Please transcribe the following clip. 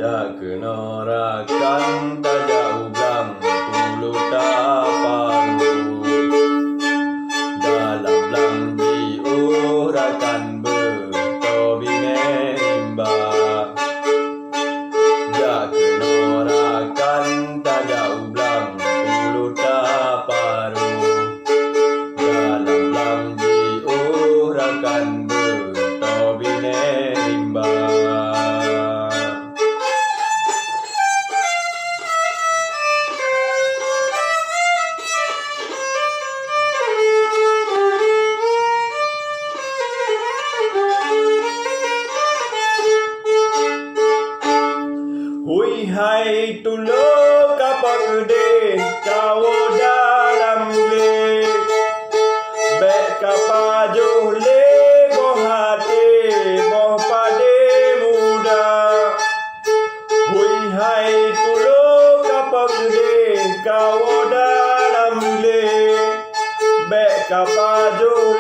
Dak kenorakan tajak ublang puluh taparu dalam belang diurakan bertobine rimba. Dak kenorakan tajak ublang puluh taparu dalam belang diurakan bertobine rimba. Hui hai tulo kapak gede kawo dalam le bek kapajo le boh hati boh pade muda. Hui hai tulo kapak gede kawo dalam le bek kapajo